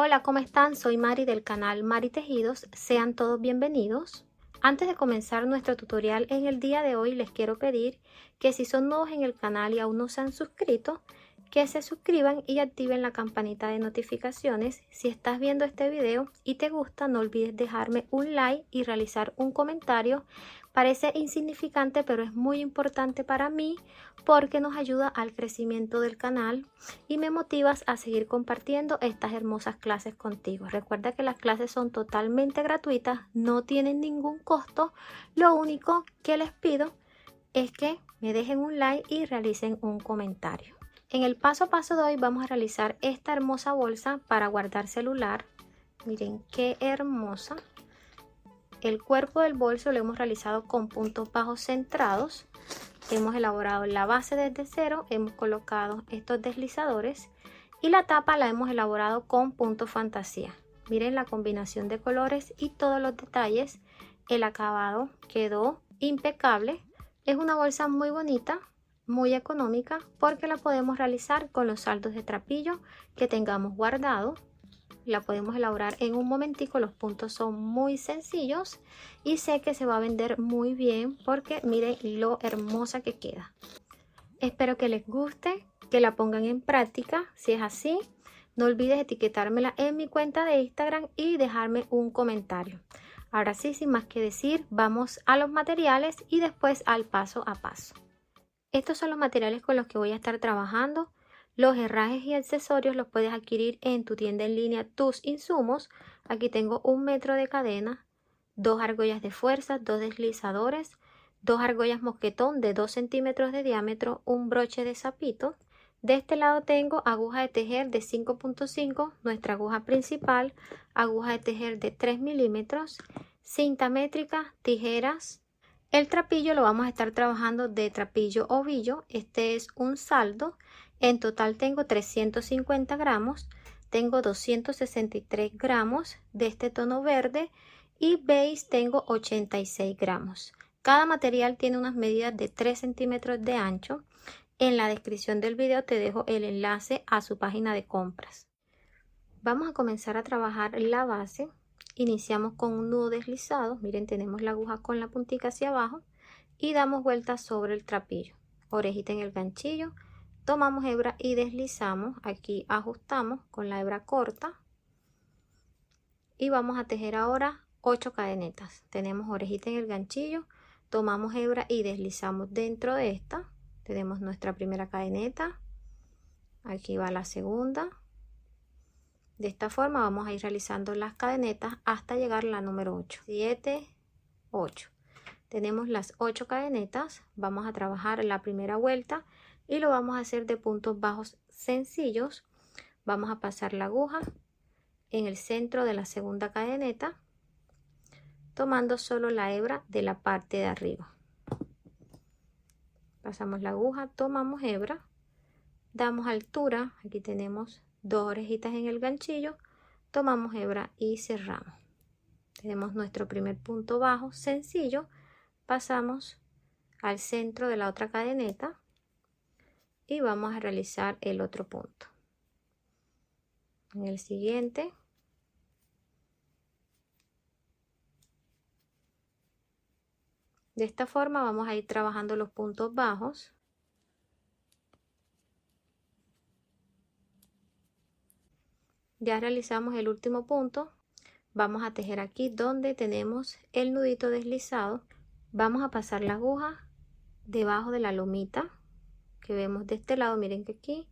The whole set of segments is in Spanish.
Hola, ¿cómo están? Soy Mari del canal Mari Tejidos. Sean todos bienvenidos. Antes de comenzar nuestro tutorial en el día de hoy, les quiero pedir que si son nuevos en el canal y aún no se han suscrito, que se suscriban y activen la campanita de notificaciones. Si estás viendo este video y te gusta, no olvides dejarme un like y realizar un comentario. Parece insignificante, pero es muy importante para mí porque nos ayuda al crecimiento del canal y me motivas a seguir compartiendo estas hermosas clases contigo. Recuerda que las clases son totalmente gratuitas, no tienen ningún costo. Lo único que les pido es que me dejen un like y realicen un comentario. En el paso a paso de hoy vamos a realizar esta hermosa bolsa para guardar celular. Miren qué hermosa. El cuerpo del bolso lo hemos realizado con puntos bajos centrados. Hemos elaborado la base desde cero, hemos colocado estos deslizadores y la tapa la hemos elaborado con punto fantasía. Miren la combinación de colores y todos los detalles. El acabado quedó impecable. Es una bolsa muy bonita, muy económica, porque la podemos realizar con los saldos de trapillo que tengamos guardado. La podemos elaborar en un momentico, los puntos son muy sencillos y sé que se va a vender muy bien porque miren lo hermosa que queda. Espero que les guste, que la pongan en práctica. Si es así, no olvides etiquetármela en mi cuenta de Instagram y dejarme un comentario. Ahora sí, sin más que decir, vamos a los materiales y después al paso a paso. Estos son los materiales con los que voy a estar trabajando. Los herrajes y accesorios los puedes adquirir en tu tienda en línea Tus Insumos. Aquí tengo 1 metro de cadena, 2 argollas de fuerza, 2 deslizadores, 2 argollas mosquetón de 2 centímetros de diámetro, un broche de sapito. De este lado tengo aguja de tejer de 5.5, nuestra aguja principal, aguja de tejer de 3 milímetros, cinta métrica, tijeras. El trapillo lo vamos a estar trabajando de trapillo ovillo. Este es un saldo. En total tengo 350 gramos. Tengo 263 gramos de este tono verde y beige tengo 86 gramos. Cada material tiene unas medidas de 3 centímetros de ancho. En la descripción del video te dejo el enlace a su página de compras. Vamos a comenzar a trabajar la base. Iniciamos con un nudo deslizado. Miren, tenemos la aguja con la puntica hacia abajo y damos vueltas sobre el trapillo. Orejita en el ganchillo. Tomamos hebra y deslizamos. Aquí ajustamos con la hebra corta. Y vamos a tejer ahora 8 cadenetas. Tenemos orejita en el ganchillo. Tomamos hebra y deslizamos dentro de esta. Tenemos nuestra primera cadeneta. Aquí va la segunda. De esta forma vamos a ir realizando las cadenetas hasta llegar a la número 8. 7, 8. Tenemos las 8 cadenetas. Vamos a trabajar la primera vuelta y lo vamos a hacer de puntos bajos sencillos. Vamos a pasar la aguja en el centro de la segunda cadeneta, tomando solo la hebra de la parte de arriba. Pasamos la aguja, tomamos hebra, damos altura. Aquí tenemos 2 orejitas en el ganchillo, tomamos hebra y cerramos. Tenemos nuestro primer punto bajo sencillo. Pasamos al centro de la otra cadeneta y vamos a realizar el otro punto. En el siguiente de esta forma vamos a ir trabajando los puntos bajos. Ya realizamos el último punto. Vamos a tejer aquí donde tenemos el nudito deslizado. Vamos a pasar la aguja debajo de la lomita que vemos de este lado. Miren que aquí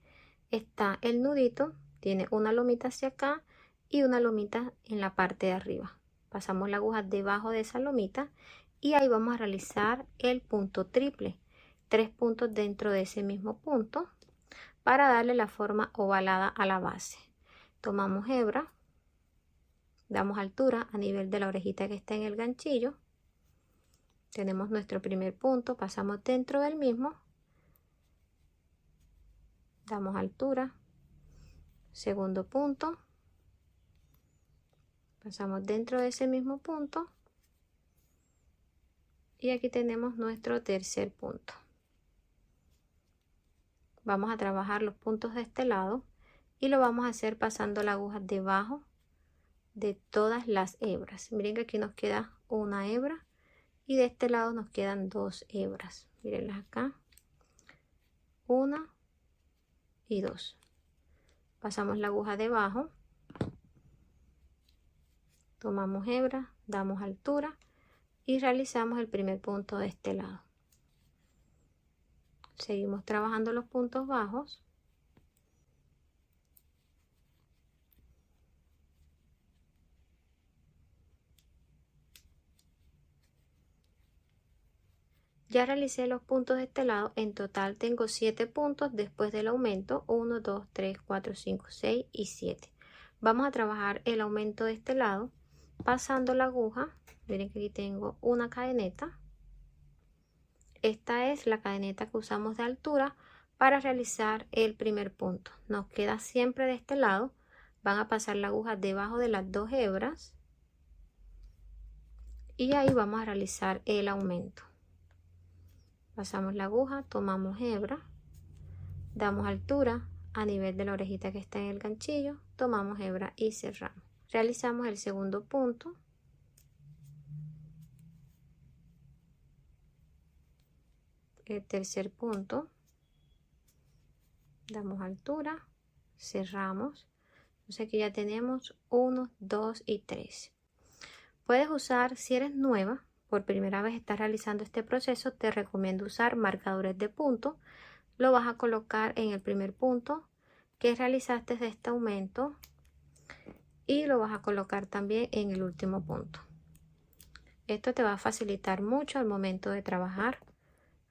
está el nudito, tiene una lomita hacia acá y una lomita en la parte de arriba. Pasamos la aguja debajo de esa lomita y ahí vamos a realizar el punto triple, 3 puntos dentro de ese mismo punto para darle la forma ovalada a la base. Tomamos hebra, damos altura a nivel de la orejita que está en el ganchillo. Tenemos nuestro primer punto, pasamos dentro del mismo, damos altura, segundo punto, pasamos dentro de ese mismo punto y aquí tenemos nuestro tercer punto. Vamos a trabajar los puntos de este lado y lo vamos a hacer pasando la aguja debajo de todas las hebras. Miren que aquí nos queda una hebra y de este lado nos quedan 2 hebras. Mírenlas acá, 1 y 2. Pasamos la aguja debajo, tomamos hebra, damos altura y realizamos el primer punto de este lado. Seguimos trabajando los puntos bajos. Ya realicé los puntos de este lado. En total tengo 7 puntos después del aumento. 1, 2, 3, 4, 5, 6 y 7. Vamos a trabajar el aumento de este lado pasando la aguja. Miren que aquí tengo una cadeneta. Esta es la cadeneta que usamos de altura para realizar el primer punto. Nos queda siempre de este lado. Van a pasar la aguja debajo de las 2 hebras y ahí vamos a realizar el aumento. Pasamos la aguja, tomamos hebra, damos altura a nivel de la orejita que está en el ganchillo, tomamos hebra y cerramos. Realizamos el segundo punto. El tercer punto. Damos altura, cerramos. Entonces aquí ya tenemos 1, 2 y 3. Puedes usar, si eres nueva, por primera vez estás realizando este proceso, te recomiendo usar marcadores de punto. Lo vas a colocar en el primer punto que realizaste de este aumento y lo vas a colocar también en el último punto. Esto te va a facilitar mucho al momento de trabajar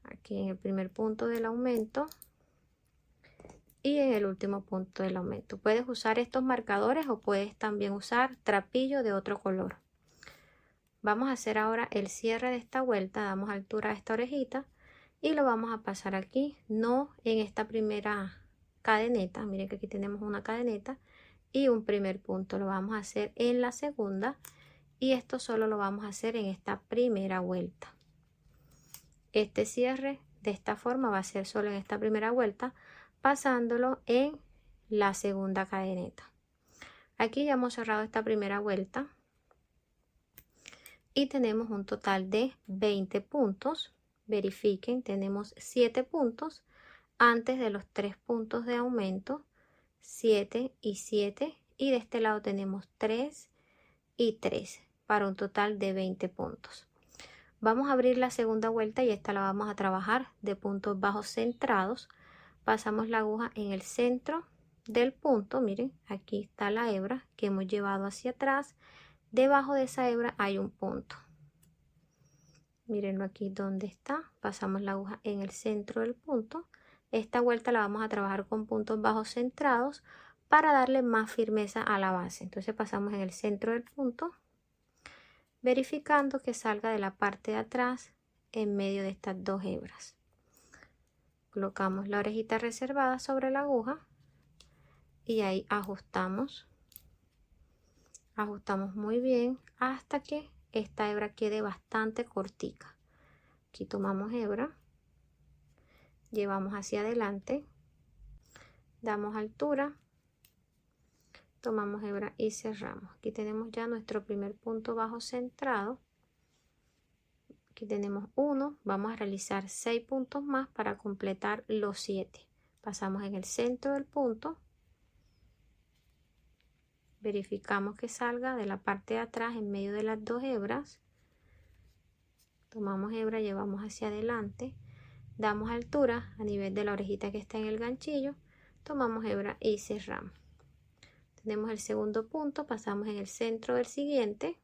aquí en el primer punto del aumento y en el último punto del aumento. Puedes usar estos marcadores o puedes también usar trapillo de otro color. Vamos a hacer ahora el cierre de esta vuelta. Damos altura a esta orejita y lo vamos a pasar aquí, no en esta primera cadeneta. Miren que aquí tenemos una cadeneta y un primer punto. Lo vamos a hacer en la segunda y esto solo lo vamos a hacer en esta primera vuelta. Este cierre de esta forma va a ser solo en esta primera vuelta, pasándolo en la segunda cadeneta. Aquí ya hemos cerrado esta primera vuelta y tenemos un total de 20 puntos. Verifiquen, tenemos 7 puntos antes de los 3 puntos de aumento, 7 y 7, y de este lado tenemos 3 y 3 para un total de 20 puntos. Vamos a abrir la segunda vuelta y esta la vamos a trabajar de puntos bajos centrados. Pasamos la aguja en el centro del punto. Miren, aquí está la hebra que hemos llevado hacia atrás. Debajo de esa hebra hay un punto. Mírenlo aquí donde está. Pasamos la aguja en el centro del punto. Esta vuelta la vamos a trabajar con puntos bajos centrados para darle más firmeza a la base. Entonces pasamos en el centro del punto, verificando que salga de la parte de atrás en medio de estas 2 hebras. Colocamos la orejita reservada sobre la aguja y ahí ajustamos. Ajustamos muy bien hasta que esta hebra quede bastante cortica. Aquí tomamos hebra, llevamos hacia adelante, damos altura, tomamos hebra y cerramos. Aquí tenemos ya nuestro primer punto bajo centrado. Aquí tenemos 1, vamos a realizar 6 puntos más para completar los 7. Pasamos en el centro del punto, verificamos que salga de la parte de atrás en medio de las 2 hebras, tomamos hebra, llevamos hacia adelante, damos altura a nivel de la orejita que está en el ganchillo, tomamos hebra y cerramos. Tenemos el segundo punto, pasamos en el centro del siguiente,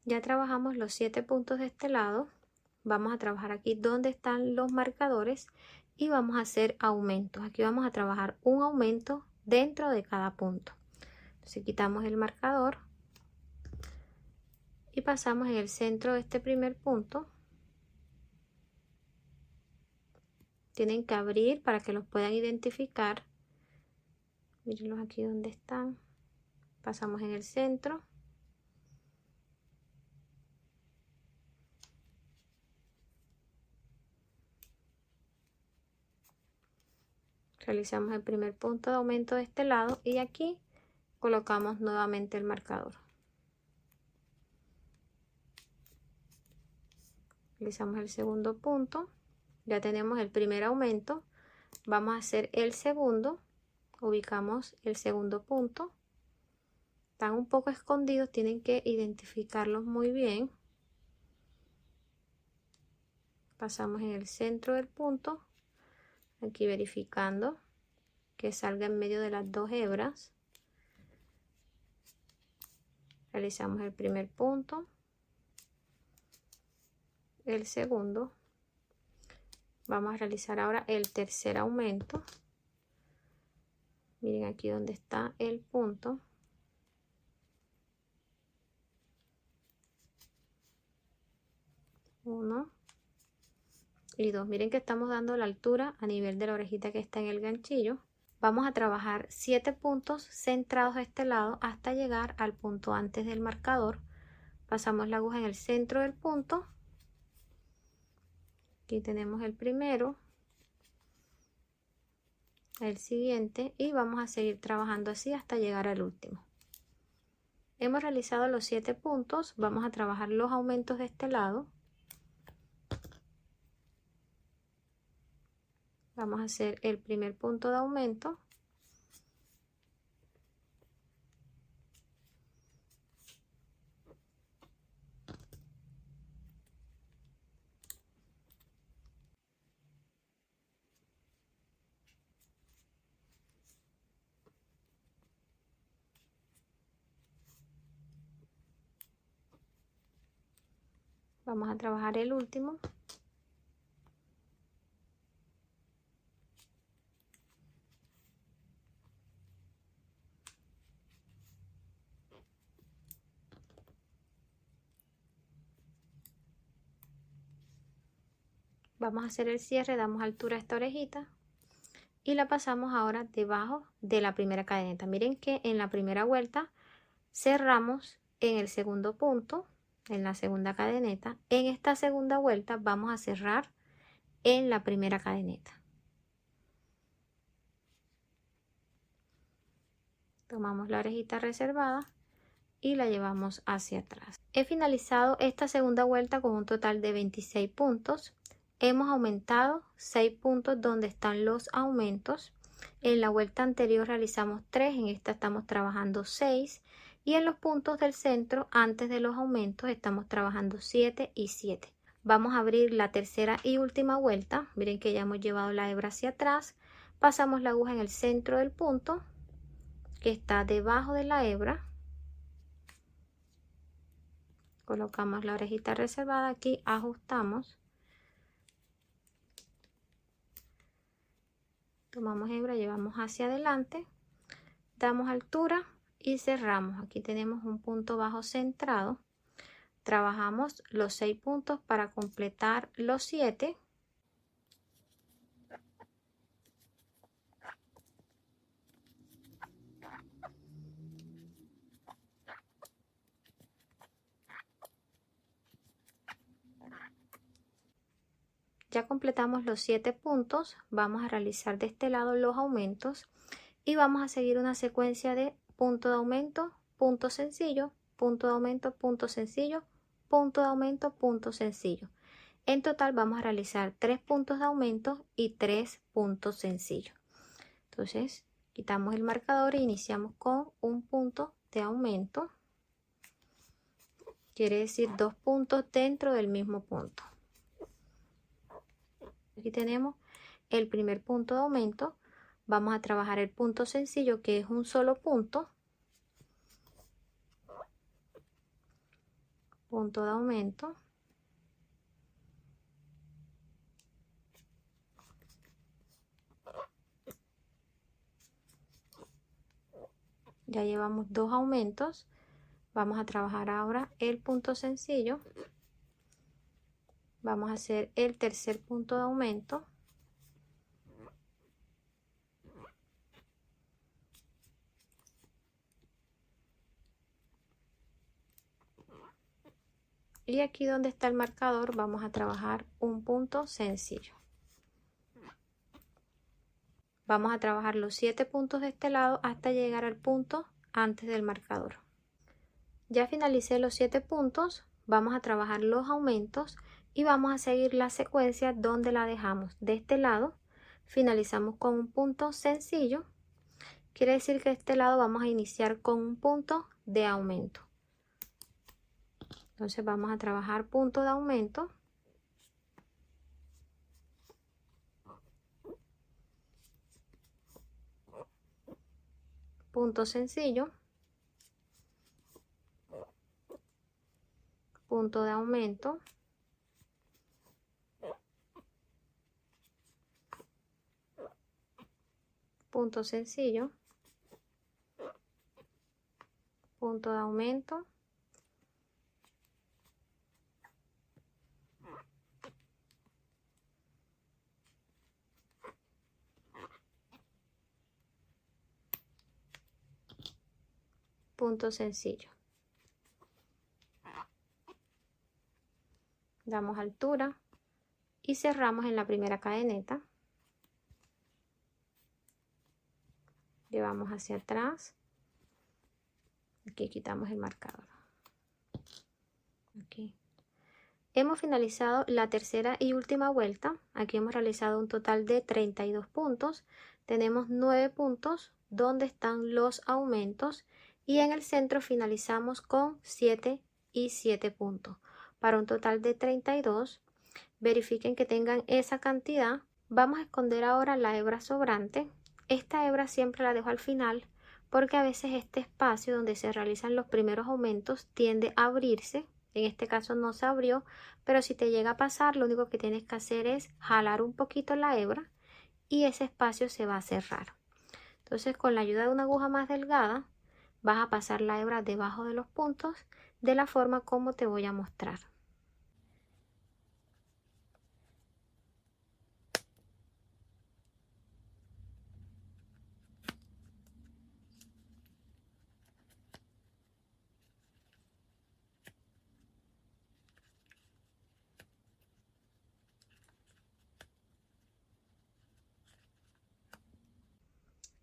ya trabajamos los 7 puntos de este lado. Vamos a trabajar aquí donde están los marcadores y vamos a hacer aumentos. Aquí vamos a trabajar un aumento dentro de cada punto. Entonces quitamos el marcador y pasamos en el centro de este primer punto. Tienen que abrir para que los puedan identificar. Mírenlos aquí donde están. Pasamos en el centro. Realizamos el primer punto de aumento de este lado y aquí colocamos nuevamente el marcador. Realizamos el segundo punto, ya tenemos el primer aumento, vamos a hacer el segundo, ubicamos el segundo punto, están un poco escondidos, tienen que identificarlos muy bien. Pasamos en el centro del punto, aquí verificando que salga en medio de las dos hebras. Realizamos el primer punto, el segundo, vamos a realizar ahora el tercer aumento. Miren aquí donde está el punto. Uno y dos. Miren que estamos dando la altura a nivel de la orejita que está en el ganchillo. Vamos a trabajar 7 puntos centrados a este lado hasta llegar al punto antes del marcador. Pasamos la aguja en el centro del punto. Aquí tenemos el primero, el siguiente y vamos a seguir trabajando así hasta llegar al último. Hemos realizado los 7 puntos, vamos a trabajar los aumentos de este lado. Vamos a hacer el primer punto de aumento. Vamos a trabajar el último. Vamos a hacer el cierre, damos altura a esta orejita y la pasamos ahora debajo de la primera cadeneta. Miren que en la primera vuelta cerramos en el segundo punto, en la segunda cadeneta. En esta segunda vuelta vamos a cerrar en la primera cadeneta. Tomamos la orejita reservada y la llevamos hacia atrás. He finalizado esta segunda vuelta con un total de 26 puntos. Hemos aumentado 6 puntos donde están los aumentos. En la vuelta anterior realizamos 3, en esta estamos trabajando 6 y en los puntos del centro antes de los aumentos estamos trabajando 7 y 7. Vamos a abrir la tercera y última vuelta. Miren que ya hemos llevado la hebra hacia atrás. Pasamos la aguja en el centro del punto que está debajo de la hebra. Colocamos la orejita reservada aquí, ajustamos. Tomamos hebra, llevamos hacia adelante, damos altura y cerramos. Aquí tenemos un punto bajo centrado. Trabajamos los 6 puntos para completar los 7. Ya completamos los 7 puntos, vamos a realizar de este lado los aumentos y vamos a seguir una secuencia de punto de aumento, punto sencillo, punto de aumento, punto sencillo, punto de aumento, punto sencillo. En total vamos a realizar 3 puntos de aumento y 3 puntos sencillos. Entonces quitamos el marcador e iniciamos con un punto de aumento. Quiere decir 2 puntos dentro del mismo punto. Aquí tenemos el primer punto de aumento. Vamos a trabajar el punto sencillo, que es un solo punto. Punto de aumento. Ya llevamos 2 aumentos. Vamos a trabajar ahora el punto sencillo. Vamos a hacer el tercer punto de aumento. Y aquí donde está el marcador vamos a trabajar un punto sencillo. Vamos a trabajar los 7 puntos de este lado hasta llegar al punto antes del marcador. Ya finalicé los 7 puntos, vamos a trabajar los aumentos y vamos a seguir la secuencia donde la dejamos. De este lado finalizamos con un punto sencillo, quiere decir que de este lado vamos a iniciar con un punto de aumento. Entonces vamos a trabajar punto de aumento, punto sencillo, punto de aumento, punto sencillo, punto de aumento, punto sencillo. Damos altura y cerramos en la primera cadeneta. Llevamos hacia atrás. Aquí quitamos el marcador. Aquí. Hemos finalizado la tercera y última vuelta. Aquí hemos realizado un total de 32 puntos. Tenemos 9 puntos donde están los aumentos y en el centro finalizamos con 7 y 7 puntos para un total de 32. Verifiquen que tengan esa cantidad. Vamos a esconder ahora la hebra sobrante. Esta hebra siempre la dejo al final porque a veces este espacio donde se realizan los primeros aumentos tiende a abrirse. En este caso no se abrió, pero si te llega a pasar, lo único que tienes que hacer es jalar un poquito la hebra y ese espacio se va a cerrar. Entonces, con la ayuda de una aguja más delgada, vas a pasar la hebra debajo de los puntos de la forma como te voy a mostrar.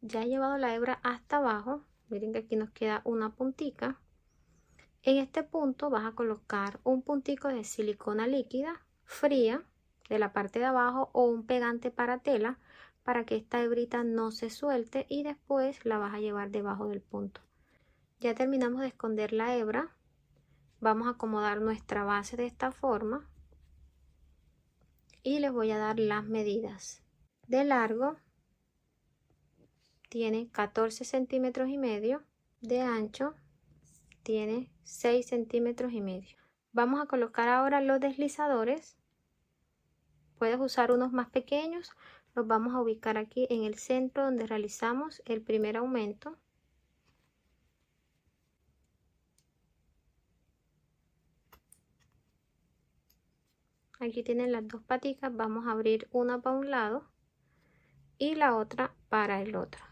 Ya he llevado la hebra hasta abajo. Miren que aquí nos queda una puntica. En este punto vas a colocar un puntico de silicona líquida fría de la parte de abajo o un pegante para tela para que esta hebrita no se suelte y después la vas a llevar debajo del punto. Ya terminamos de esconder la hebra. Vamos a acomodar nuestra base de esta forma y les voy a dar las medidas. De largo tiene 14 centímetros y medio, de ancho tiene 6 centímetros y medio. Vamos a colocar ahora los deslizadores. Puedes usar unos más pequeños, los vamos a ubicar aquí en el centro donde realizamos el primer aumento. Aquí tienen las dos paticas, vamos a abrir una para un lado y la otra para el otro.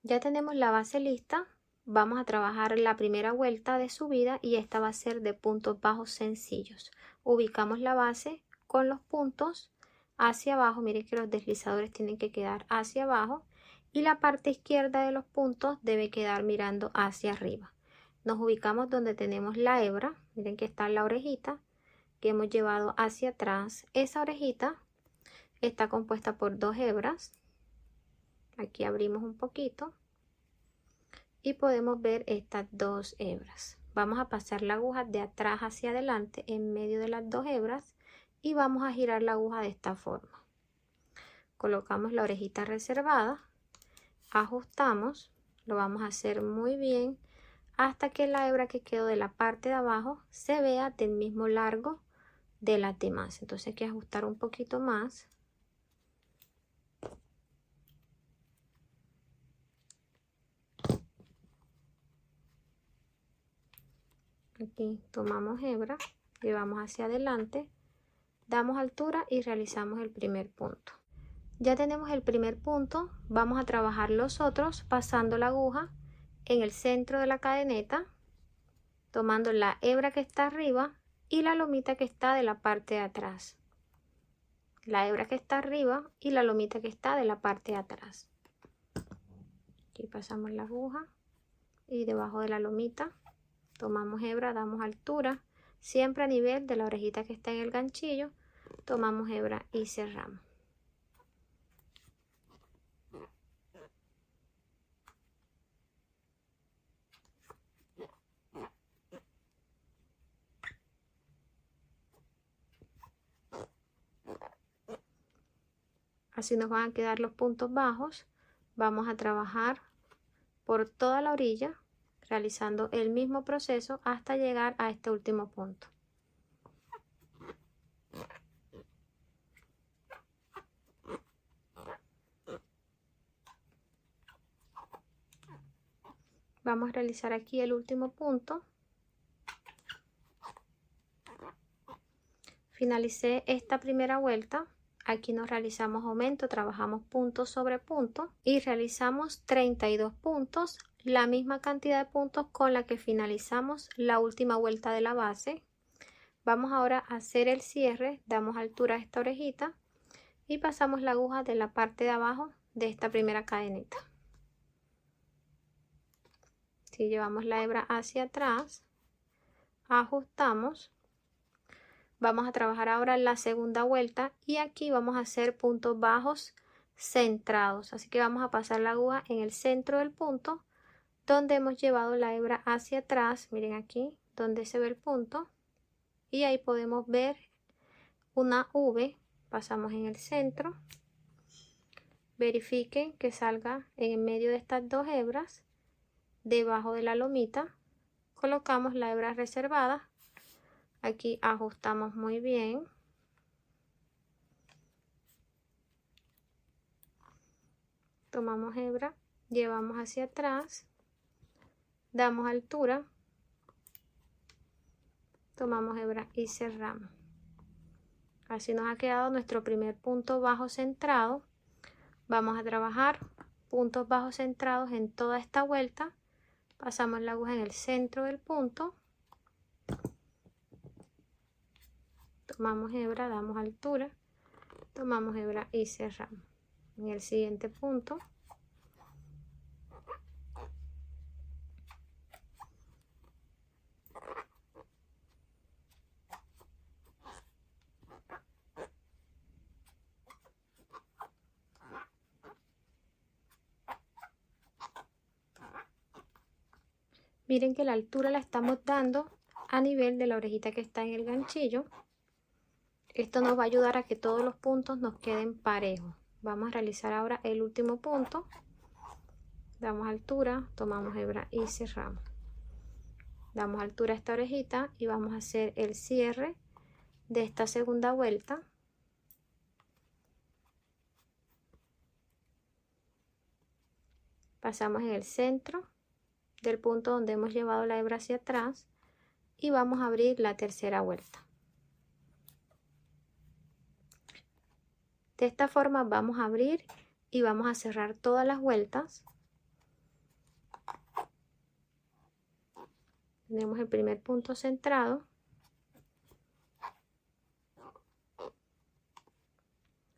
Ya tenemos la base lista, vamos a trabajar la primera vuelta de subida y esta va a ser de puntos bajos sencillos. Ubicamos la base con los puntos hacia abajo, miren que los deslizadores tienen que quedar hacia abajo y la parte izquierda de los puntos debe quedar mirando hacia arriba. Nos ubicamos donde tenemos la hebra, miren que está la orejita que hemos llevado hacia atrás. Esa orejita está compuesta por 2 hebras. Aquí abrimos un poquito y podemos ver estas 2 hebras. Vamos a pasar la aguja de atrás hacia adelante en medio de las 2 hebras y vamos a girar la aguja de esta forma. Colocamos la orejita reservada, ajustamos, lo vamos a hacer muy bien hasta que la hebra que quedó de la parte de abajo se vea del mismo largo de las demás. Entonces hay que ajustar un poquito más. Aquí tomamos hebra, llevamos hacia adelante, damos altura y realizamos el primer punto. Ya tenemos el primer punto, vamos a trabajar los otros pasando la aguja en el centro de la cadeneta, tomando la hebra que está arriba y la lomita que está de la parte de atrás. La hebra que está arriba y la lomita que está de la parte de atrás. Aquí pasamos la aguja y debajo de la lomita tomamos hebra, damos altura, siempre a nivel de la orejita que está en el ganchillo, tomamos hebra y cerramos. Así nos van a quedar los puntos bajos. Vamos a trabajar por toda la orilla, realizando el mismo proceso hasta llegar a este último punto. Vamos a realizar aquí el último punto. Finalicé esta primera vuelta. Aquí nos realizamos aumento, trabajamos punto sobre punto y realizamos 32 puntos, la misma cantidad de puntos con la que finalizamos la última vuelta de la base. Vamos ahora a hacer el cierre, damos altura a esta orejita y pasamos la aguja de la parte de abajo de esta primera cadeneta. Si llevamos la hebra hacia atrás, ajustamos. Vamos a trabajar ahora la segunda vuelta y aquí vamos a hacer puntos bajos centrados. Así que vamos a pasar la aguja en el centro del punto donde hemos llevado la hebra hacia atrás. Miren aquí donde se ve el punto y ahí podemos ver una V. Pasamos en el centro. Verifiquen que salga en medio de estas dos hebras. Debajo de la lomita colocamos la hebra reservada. Aquí ajustamos muy bien. Tomamos hebra, llevamos hacia atrás, damos altura, tomamos hebra y cerramos. Así nos ha quedado nuestro primer punto bajo centrado. Vamos a trabajar puntos bajos centrados en toda esta vuelta. Pasamos la aguja en el centro del punto. Tomamos hebra, damos altura, tomamos hebra y cerramos. En el siguiente punto miren que la altura la estamos dando a nivel de la orejita que está en el ganchillo. Esto nos va a ayudar a que todos los puntos nos queden parejos. Vamos a realizar ahora el último punto. Damos altura, tomamos hebra y cerramos. Damos altura a esta orejita y vamos a hacer el cierre de esta segunda vuelta. Pasamos en el centro del punto donde hemos llevado la hebra hacia atrás y vamos a abrir la tercera vuelta. De esta forma vamos a abrir y vamos a cerrar todas las vueltas. Tenemos el primer punto centrado,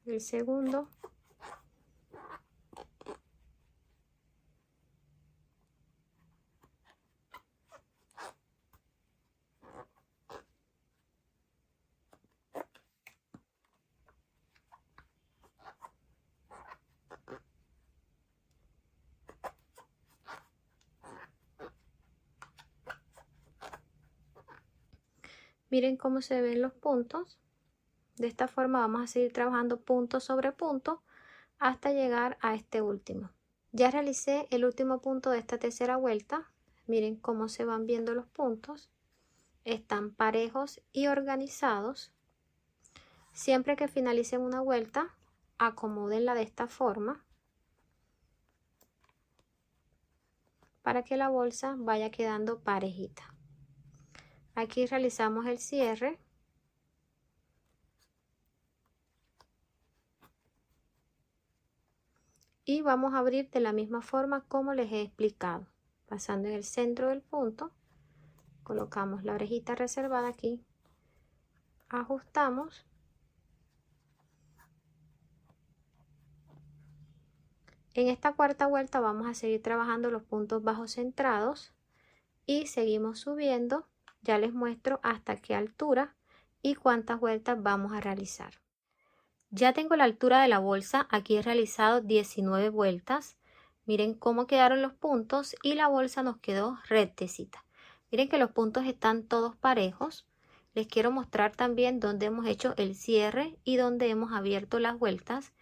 el segundo, miren cómo se ven los puntos. De esta forma vamos a seguir trabajando punto sobre punto hasta llegar a este último. Ya realicé el último punto de esta tercera vuelta. Miren cómo se van viendo los puntos. Están parejos y organizados. Siempre que finalicen una vuelta, acomódenla de esta forma para que la bolsa vaya quedando parejita. Aquí realizamos el cierre. Y vamos a abrir de la misma forma como les he explicado. Pasando en el centro del punto, colocamos la orejita reservada aquí, ajustamos. En esta cuarta vuelta vamos a seguir trabajando los puntos bajos centrados y seguimos subiendo. Ya les muestro hasta qué altura y cuántas vueltas vamos a realizar. Ya tengo la altura de la bolsa, aquí he realizado 19 vueltas. Miren cómo quedaron los puntos y la bolsa nos quedó rectecita. Miren que los puntos están todos parejos. Les quiero mostrar también dónde hemos hecho el cierre y dónde hemos abierto las vueltas.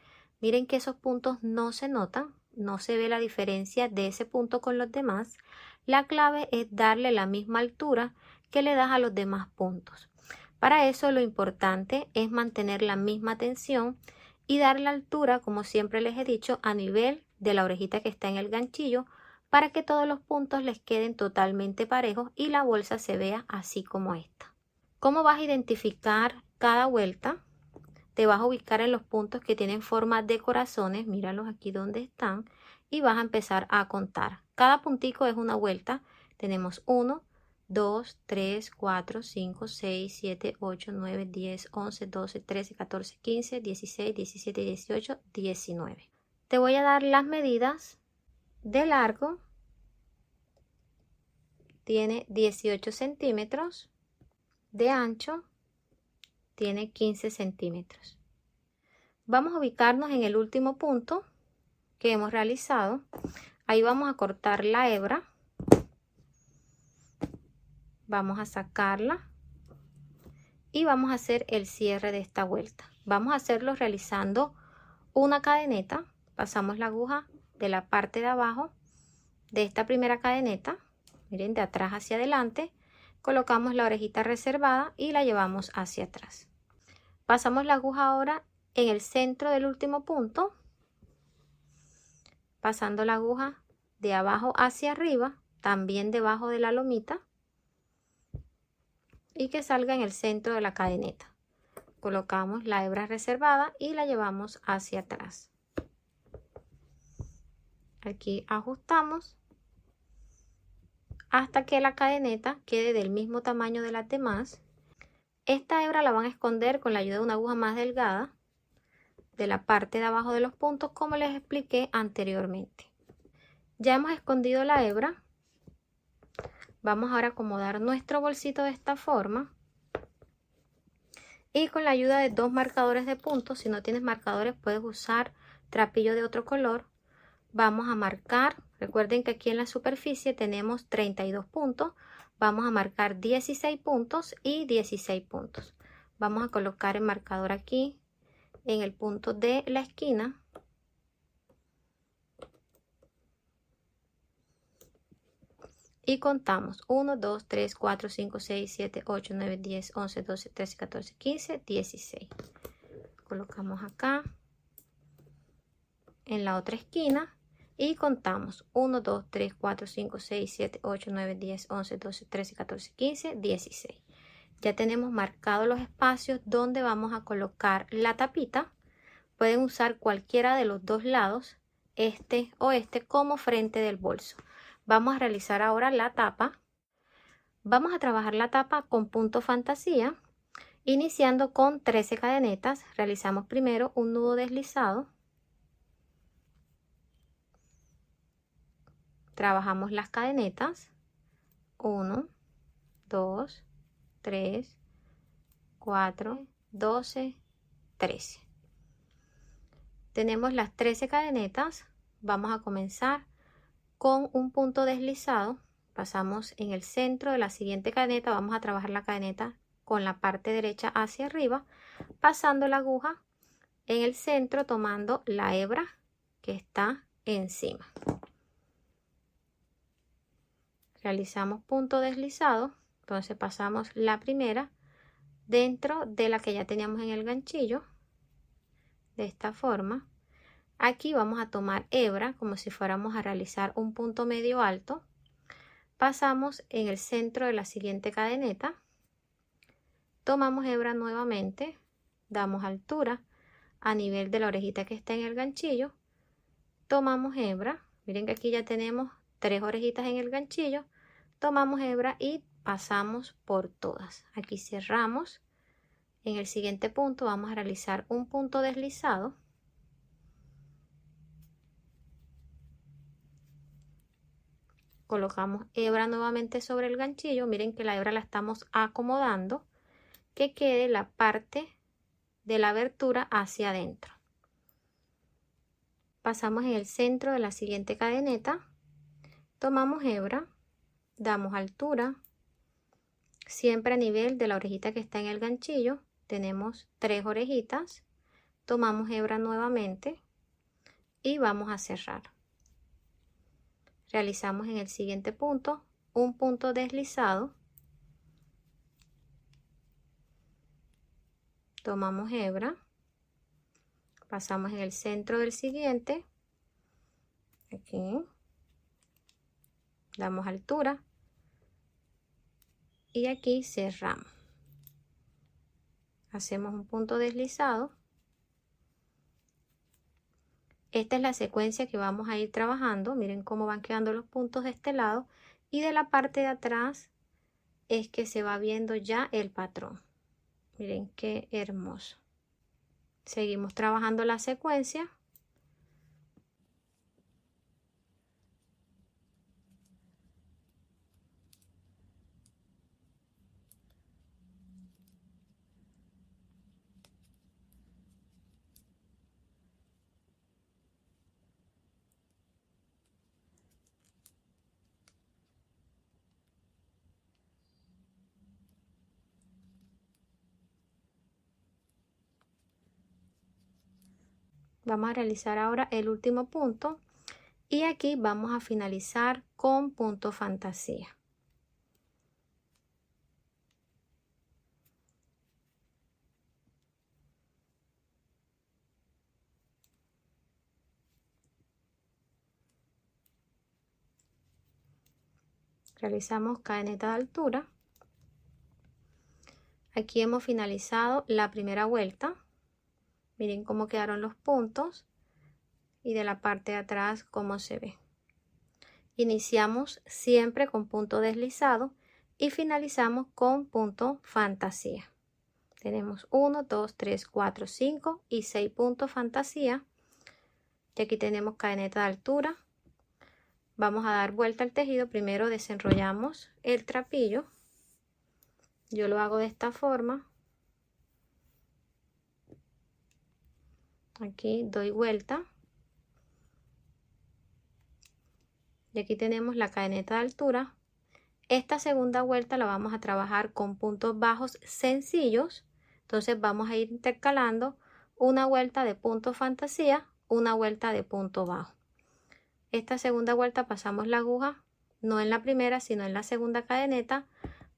Miren que esos puntos no se notan, no se ve la diferencia de ese punto con los demás. La clave es darle la misma altura que le das a los demás puntos. Para eso lo importante es mantener la misma tensión y dar la altura, como siempre les he dicho, a nivel de la orejita que está en el ganchillo para que todos los puntos les queden totalmente parejos y la bolsa se vea así como esta. ¿Cómo vas a identificar cada vuelta? Te vas a ubicar en los puntos que tienen forma de corazones, míralos aquí donde están, y vas a empezar a contar. Cada puntico es una vuelta. Tenemos 1, 2, 3, 4, 5, 6, 7, 8, 9, 10, 11, 12, 13, 14, 15, 16, 17, 18, 19. Te voy a dar las medidas de largo. Tiene 18 centímetros. De ancho tiene 15 centímetros. Vamos a ubicarnos en el último punto que hemos realizado. Ahí vamos a cortar la hebra. Vamos a sacarla y vamos a hacer el cierre de esta vuelta. Vamos a hacerlo realizando una cadeneta. Pasamos la aguja de la parte de abajo de esta primera cadeneta, miren, de atrás hacia adelante, colocamos la orejita reservada y la llevamos hacia atrás. Pasamos la aguja ahora en el centro del último punto, pasando la aguja de abajo hacia arriba, también debajo de la lomita, y que salga en el centro de la cadeneta. Colocamos la hebra reservada y la llevamos hacia atrás. Aquí ajustamos hasta que la cadeneta quede del mismo tamaño de las demás. Esta hebra la van a esconder con la ayuda de una aguja más delgada de la parte de abajo de los puntos, como les expliqué anteriormente. Ya hemos escondido la hebra. Vamos ahora a acomodar nuestro bolsito de esta forma. Y con la ayuda de dos marcadores de puntos, si no tienes marcadores puedes usar trapillo de otro color. Vamos a marcar, recuerden que aquí en la superficie tenemos 32 puntos, vamos a marcar 16 puntos y 16 puntos. Vamos a colocar el marcador aquí en el punto de la esquina. Y contamos 1, 2, 3, 4, 5, 6, 7, 8, 9, 10, 11, 12, 13, 14, 15, 16. Colocamos acá en la otra esquina. Y contamos 1, 2, 3, 4, 5, 6, 7, 8, 9, 10, 11, 12, 13, 14, 15, 16. Ya tenemos marcados los espacios donde vamos a colocar la tapita. Pueden usar cualquiera de los dos lados, este o este, como frente del bolso. Vamos a realizar ahora la tapa. Vamos a trabajar la tapa con punto fantasía, iniciando con 13 cadenetas. Realizamos primero un nudo deslizado. Trabajamos las cadenetas 1, 2, 3, 4, 12, 13. Tenemos las 13 cadenetas. Vamos a comenzar con un punto deslizado. Pasamos en el centro de la siguiente cadena. Vamos a trabajar la cadena con la parte derecha hacia arriba, pasando la aguja en el centro, tomando la hebra que está encima. Realizamos punto deslizado, entonces pasamos la primera dentro de la que ya teníamos en el ganchillo, de esta forma. Aquí vamos a tomar hebra como si fuéramos a realizar un punto medio alto. Pasamos en el centro de la siguiente cadeneta, tomamos hebra nuevamente, damos altura a nivel de la orejita que está en el ganchillo, tomamos hebra, miren que aquí ya tenemos 3 orejitas en el ganchillo, tomamos hebra y pasamos por todas. Aquí cerramos En el siguiente punto vamos a realizar un punto deslizado. Colocamos hebra nuevamente sobre el ganchillo. Miren que la hebra la estamos acomodando, que quede la parte de la abertura hacia adentro. Pasamos en el centro de la siguiente cadeneta, tomamos hebra, damos altura, siempre a nivel de la orejita que está en el ganchillo. Tenemos 3 orejitas, tomamos hebra nuevamente y vamos a cerrar. Realizamos en el siguiente punto un punto deslizado, tomamos hebra, pasamos en el centro del siguiente, aquí, damos altura y aquí cerramos. Hacemos un punto deslizado. Esta es la secuencia que vamos a ir trabajando. Miren cómo van quedando los puntos de este lado, y de la parte de atrás es que se va viendo ya el patrón. Miren qué hermoso. Seguimos trabajando la secuencia. Vamos a realizar ahora el último punto y aquí vamos a finalizar con punto fantasía. Realizamos cadeneta de altura. Aquí hemos finalizado la primera vuelta. Miren cómo quedaron los puntos y de la parte de atrás cómo se ve. Iniciamos siempre con punto deslizado y finalizamos con punto fantasía. Tenemos 1, 2, 3, 4, 5 y 6 puntos fantasía. Y aquí tenemos cadeneta de altura. Vamos a dar vuelta al tejido. Primero desenrollamos el trapillo. Yo lo hago de esta forma. Aquí doy vuelta. Y aquí tenemos la cadeneta de altura. Esta segunda vuelta la vamos a trabajar con puntos bajos sencillos. Entonces vamos a ir intercalando una vuelta de punto fantasía, una vuelta de punto bajo. Esta segunda vuelta pasamos la aguja no en la primera sino en la segunda cadeneta,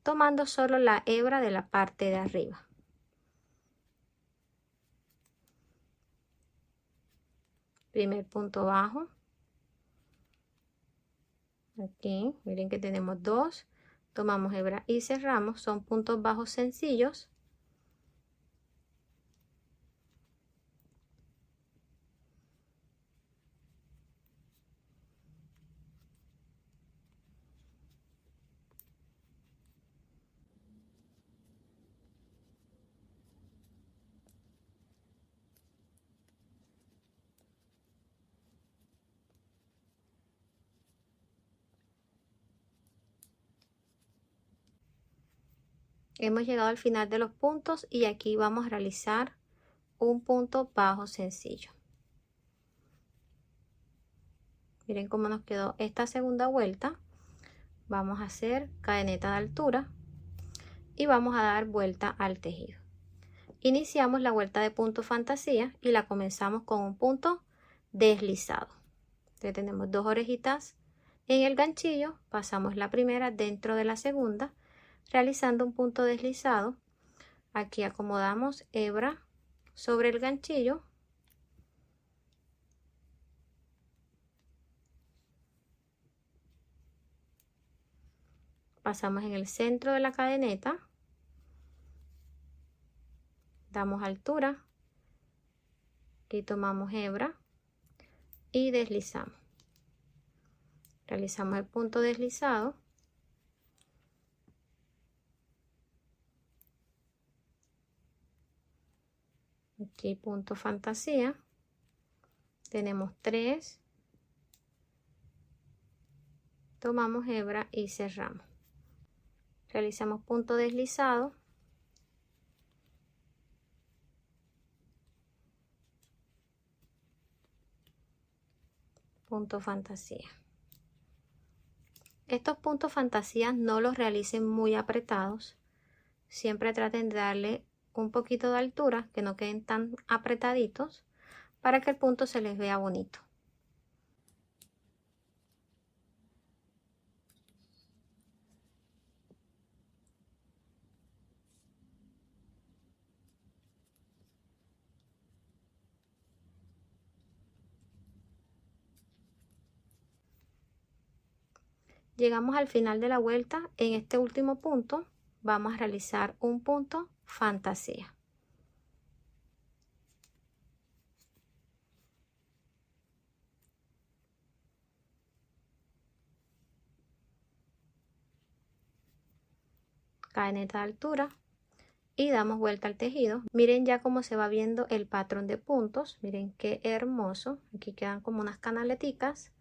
tomando solo la hebra de la parte de arriba. Primer punto bajo. Aquí miren que tenemos 2, tomamos hebra y cerramos. Son puntos bajos sencillos. Hemos llegado al final de los puntos y aquí vamos a realizar un punto bajo sencillo. Miren cómo nos quedó esta segunda vuelta. Vamos a hacer cadeneta de altura y vamos a dar vuelta al tejido. Iniciamos la vuelta de punto fantasía y la comenzamos con un punto deslizado. Entonces tenemos 2 orejitas en el ganchillo, pasamos la primera dentro de la segunda, realizando un punto deslizado. Aquí acomodamos hebra sobre el ganchillo. Pasamos en el centro de la cadeneta. Damos altura. Aquí tomamos hebra y deslizamos. Realizamos el punto deslizado. Aquí punto fantasía, tenemos 3, tomamos hebra y cerramos. Realizamos punto deslizado, punto fantasía. Estos puntos fantasía no los realicen muy apretados, siempre traten de darle un poquito de altura, que no queden tan apretaditos, para que el punto se les vea bonito. Llegamos al final de la vuelta. En este último punto vamos a realizar un punto fantasía. Cadeneta de altura y damos vuelta al tejido. Miren ya cómo se va viendo el patrón de puntos. Miren qué hermoso. Aquí quedan como unas canaleticas.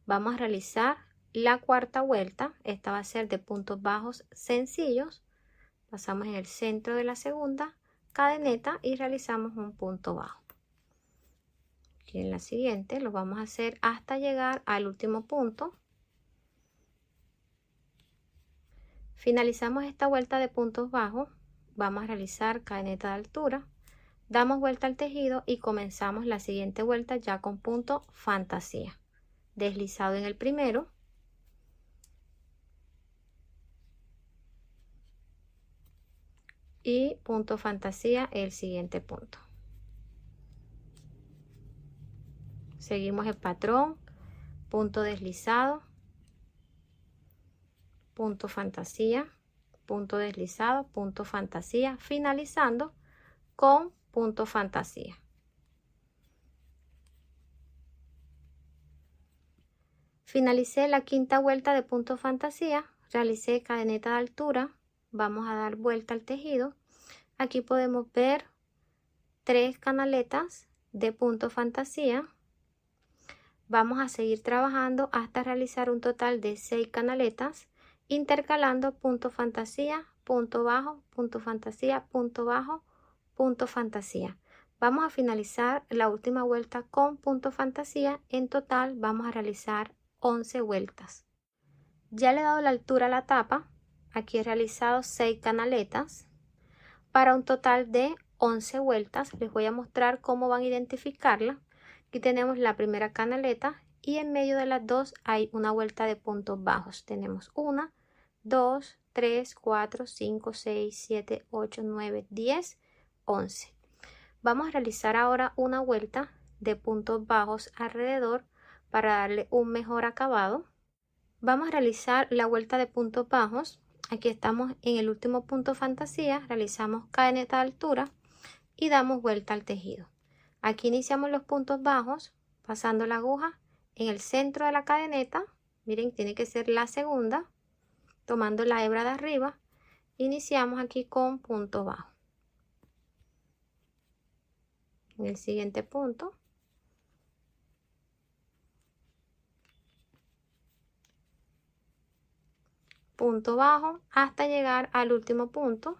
Vamos a realizar la cuarta vuelta. Esta va a ser de puntos bajos sencillos. Pasamos en el centro de la segunda cadeneta y realizamos un punto bajo. Aquí en la siguiente lo vamos a hacer hasta llegar al último punto. Finalizamos esta vuelta de puntos bajos. Vamos a realizar cadeneta de altura, damos vuelta al tejido y comenzamos la siguiente vuelta ya con punto fantasía. Deslizado en el primero, y punto fantasía el siguiente punto. Seguimos el patrón, punto deslizado, punto fantasía, punto deslizado, punto fantasía, finalizando con punto fantasía. Finalicé la quinta vuelta de punto fantasía, realicé cadeneta de altura, vamos a dar vuelta al tejido. Aquí podemos ver 3 canaletas de punto fantasía. Vamos a seguir trabajando hasta realizar un total de 6 canaletas, intercalando punto fantasía, punto bajo, punto fantasía, punto bajo, punto fantasía. Vamos a finalizar la última vuelta con punto fantasía. En total vamos a realizar 11 vueltas. Ya le he dado la altura a la tapa. Aquí he realizado 6 canaletas para un total de 11 vueltas. Les voy a mostrar cómo van a identificarla. Aquí tenemos la primera canaleta y en medio de las dos hay una vuelta de puntos bajos. Tenemos 1, 2, 3, 4, 5, 6, 7, 8, 9, 10, 11. Vamos a realizar ahora una vuelta de puntos bajos alrededor para darle un mejor acabado. Vamos a realizar la vuelta de puntos bajos. Aquí estamos en el último punto fantasía, realizamos cadeneta de altura y damos vuelta al tejido. Aquí iniciamos los puntos bajos pasando la aguja en el centro de la cadeneta. Miren, tiene que ser la segunda, tomando la hebra de arriba. Iniciamos aquí con punto bajo. En el siguiente punto punto bajo hasta llegar al último punto.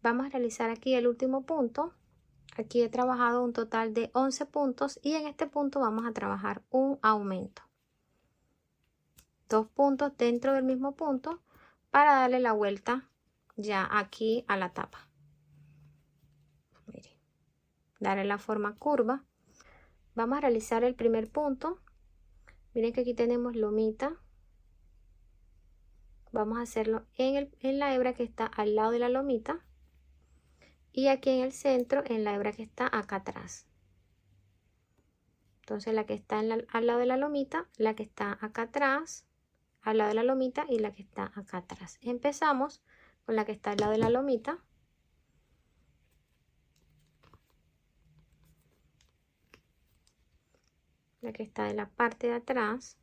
Vamos a realizar aquí el último punto. Aquí he trabajado un total de 11 puntos y en este punto vamos a trabajar un aumento. 2 puntos dentro del mismo punto para darle la vuelta ya aquí a la tapa. Miren, darle la forma curva. Vamos a realizar el primer punto. Miren que aquí tenemos lomita. Vamos a hacerlo en la hebra que está al lado de la lomita. Y aquí en el centro en la hebra que está acá atrás. Entonces la que está al lado de la lomita, la que está acá atrás, al lado de la lomita y la que está acá atrás. Empezamos con la que está al lado de la lomita. La que está de la parte de atrás.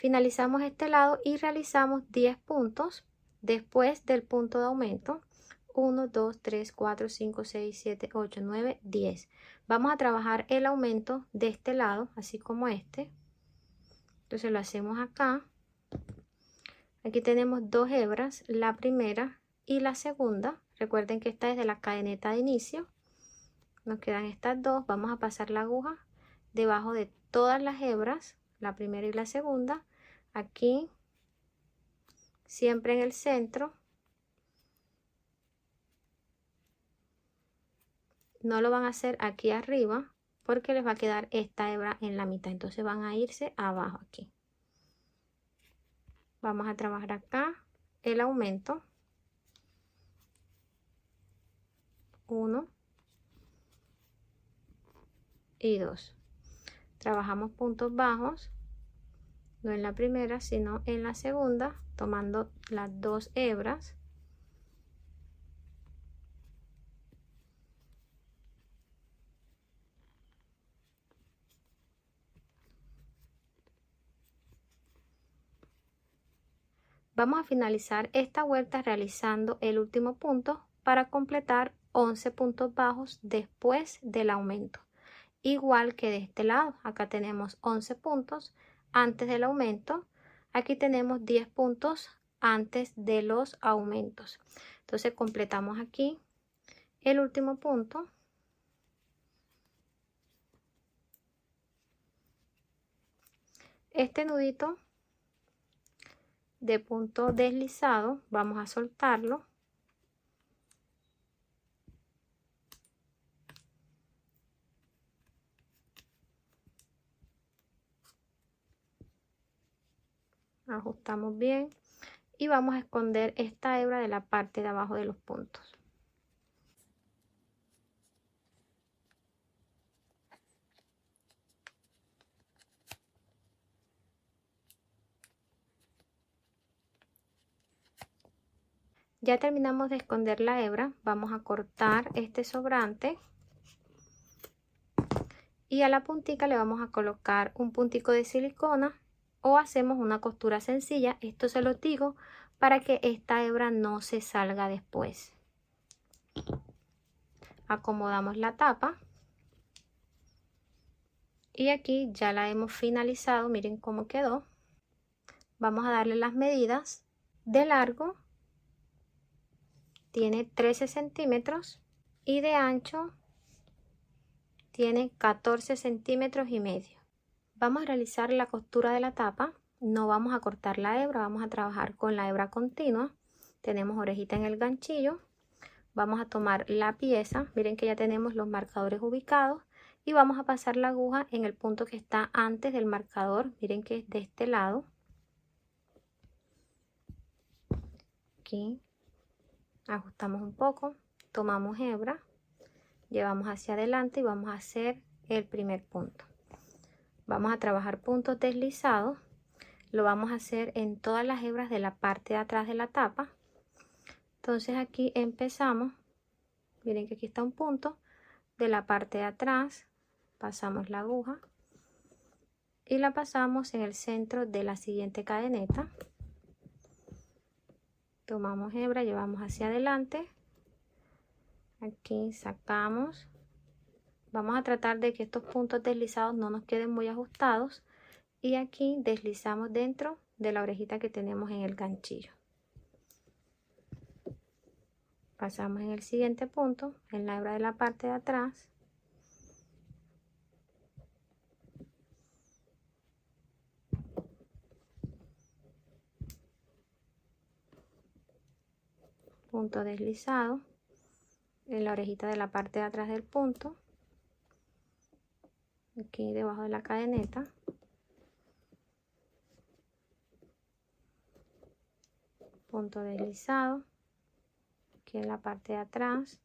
Finalizamos este lado y realizamos 10 puntos después del punto de aumento. 1, 2, 3, 4, 5, 6, 7, 8, 9, 10. Vamos a trabajar el aumento de este lado, así como este. Entonces lo hacemos acá. Aquí tenemos dos hebras, la primera y la segunda. Recuerden que esta es de la cadeneta de inicio. Nos quedan estas dos. Vamos a pasar la aguja debajo de todas las hebras, la primera y la segunda, aquí, siempre en el centro. No lo van a hacer aquí arriba porque les va a quedar esta hebra en la mitad, entonces van a irse abajo aquí. Vamos a trabajar acá el aumento. 1 y 2. Trabajamos puntos bajos, no en la primera sino en la segunda, tomando las dos hebras. Vamos a finalizar esta vuelta realizando el último punto para completar 11 puntos bajos después del aumento. Igual que de este lado, acá tenemos 11 puntos antes del aumento, aquí tenemos 10 puntos antes de los aumentos. Entonces completamos aquí el último punto. Este nudito de punto deslizado vamos a soltarlo. Ajustamos bien y vamos a esconder esta hebra de la parte de abajo de los puntos. Ya terminamos de esconder la hebra, vamos a cortar este sobrante y a la puntica le vamos a colocar un puntico de silicona o hacemos una costura sencilla. Esto se lo digo para que esta hebra no se salga después. Acomodamos la tapa y aquí ya la hemos finalizado. Miren cómo quedó. Vamos a darle las medidas. De largo tiene 13 centímetros y de ancho tiene 14 centímetros y medio. Vamos a realizar la costura de la tapa. No vamos a cortar la hebra, vamos a trabajar con la hebra continua. Tenemos orejita en el ganchillo. Vamos a tomar la pieza, miren que ya tenemos los marcadores ubicados y vamos a pasar la aguja en el punto que está antes del marcador. Miren que es de este lado. Aquí ajustamos un poco, tomamos hebra, llevamos hacia adelante y vamos a hacer el primer punto. Vamos a trabajar puntos deslizados. Lo vamos a hacer en todas las hebras de la parte de atrás de la tapa. Entonces aquí empezamos, miren que aquí está un punto de la parte de atrás, pasamos la aguja y la pasamos en el centro de la siguiente cadeneta. Tomamos hebra, llevamos hacia adelante, aquí sacamos. Vamos a tratar de que estos puntos deslizados no nos queden muy ajustados y aquí deslizamos dentro de la orejita que tenemos en el ganchillo. Pasamos en el siguiente punto, en la hebra de la parte de atrás. Punto deslizado en la orejita de la parte de atrás del punto. Aquí debajo de la cadeneta. Punto deslizado aquí en la parte de atrás.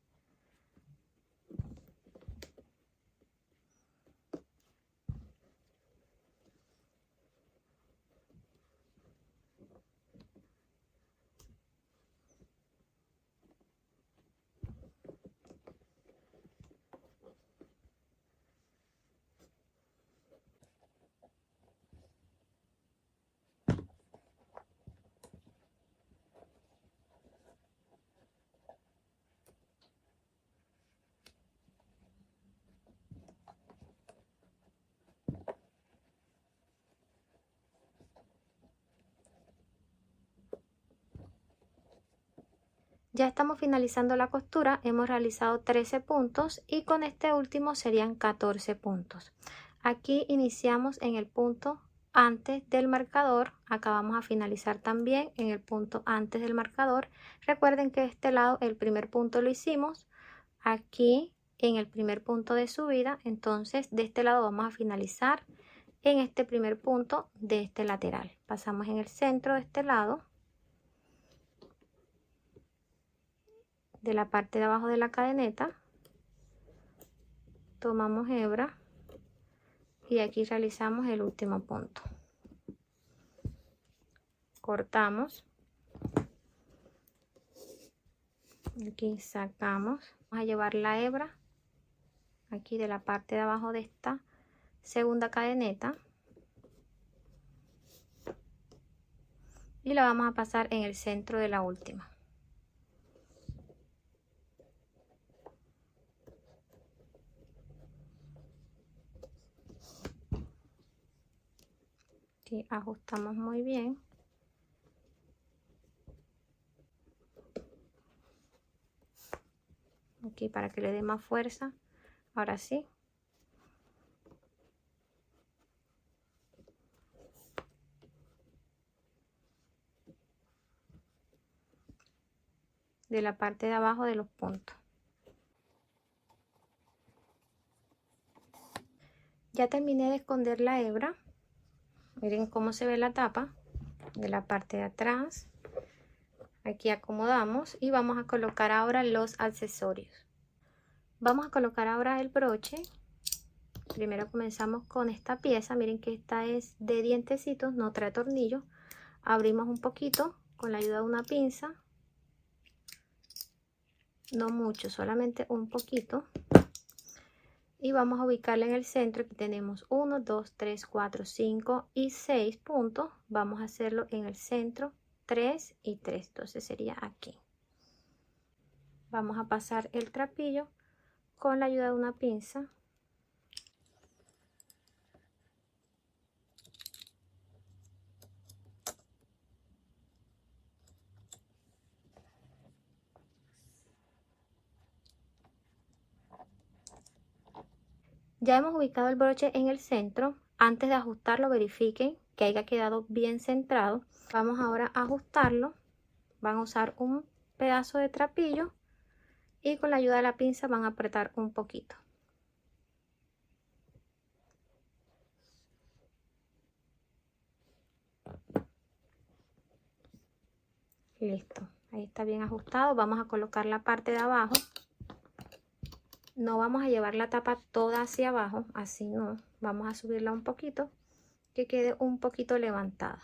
Ya estamos finalizando la costura, hemos realizado 13 puntos y con este último serían 14 puntos. Aquí iniciamos en el punto antes del marcador, acá vamos a finalizar también en el punto antes del marcador. Recuerden que de este lado el primer punto lo hicimos aquí en el primer punto de subida, entonces de este lado vamos a finalizar en este primer punto de este lateral. Pasamos en el centro de este lado, de la parte de abajo de la cadeneta, tomamos hebra y aquí realizamos el último punto. Cortamos, aquí sacamos, vamos a llevar la hebra aquí de la parte de abajo de esta segunda cadeneta y la vamos a pasar en el centro de la última. Aquí ajustamos muy bien. Aquí para que le dé más fuerza. Ahora sí. De la parte de abajo de los puntos. Ya terminé de esconder la hebra. Miren cómo se ve la tapa de la parte de atrás. Aquí acomodamos y vamos a colocar ahora los accesorios. Vamos a colocar ahora el broche. Primero comenzamos con esta pieza. Miren que esta es de dientecitos, no trae tornillos. Abrimos un poquito con la ayuda de una pinza. No mucho, solamente un poquito. Y vamos a ubicarla en el centro. Aquí tenemos 1, 2, 3, 4, 5 y 6 puntos. Vamos a hacerlo en el centro, 3 y 3. Entonces sería aquí. Vamos a pasar el trapillo con la ayuda de una pinza. Ya hemos ubicado el broche en el centro. Antes de ajustarlo, verifiquen que haya quedado bien centrado. Vamos ahora a ajustarlo. Van a usar un pedazo de trapillo y con la ayuda de la pinza van a apretar un poquito. Listo, ahí está bien ajustado. Vamos a colocar la parte de abajo. No vamos a llevar la tapa toda hacia abajo, así no. Vamos a subirla un poquito, que quede un poquito levantada.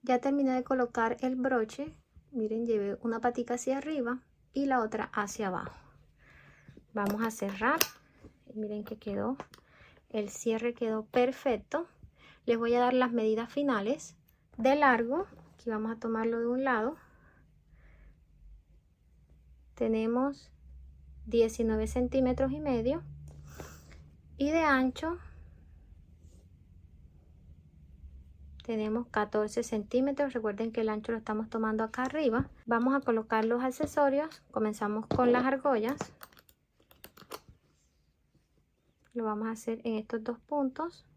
Ya terminé de colocar el broche. Miren, llevé una patica hacia arriba y la otra hacia abajo. Vamos a cerrar. Miren que quedó. El cierre quedó perfecto. Les voy a dar las medidas finales de largo. Aquí vamos a tomarlo de un lado. Tenemos 19 centímetros y medio. Y de ancho tenemos 14 centímetros. Recuerden que el ancho lo estamos tomando acá arriba. Vamos a colocar los accesorios. Comenzamos con las argollas. Lo vamos a hacer en estos dos puntos.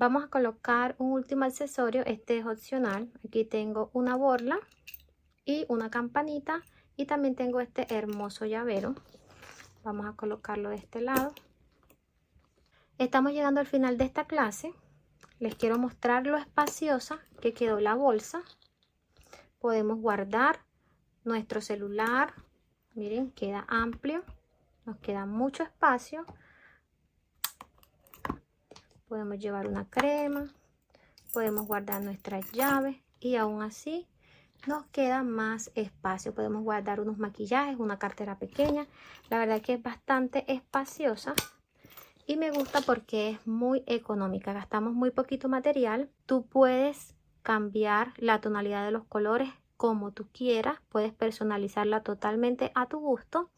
Vamos a colocar un último accesorio. Este es opcional. Aquí tengo una borla y una campanita y también tengo este hermoso llavero. Vamos a colocarlo de este lado. Estamos llegando al final de esta clase. Les quiero mostrar lo espaciosa que quedó la bolsa. Podemos guardar nuestro celular. Miren, queda amplio. Nos queda mucho espacio. Podemos llevar una crema, podemos guardar nuestras llaves y aún así nos queda más espacio. Podemos guardar unos maquillajes, una cartera pequeña. La verdad que es bastante espaciosa y me gusta porque es muy económica. Gastamos muy poquito material. Tú puedes cambiar la tonalidad de los colores como tú quieras. Puedes personalizarla totalmente a tu gusto.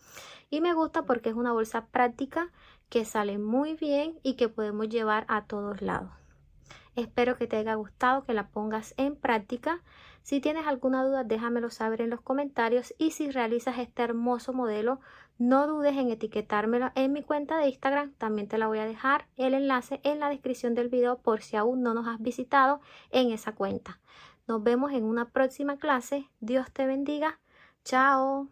Y me gusta porque es una bolsa práctica que sale muy bien y que podemos llevar a todos lados. Espero que te haya gustado, que la pongas en práctica. Si tienes alguna duda, déjamelo saber en los comentarios. Y si realizas este hermoso modelo, no dudes en etiquetármelo en mi cuenta de Instagram. También te la voy a dejar el enlace en la descripción del video por si aún no nos has visitado en esa cuenta. Nos vemos en una próxima clase. Dios te bendiga. Chao.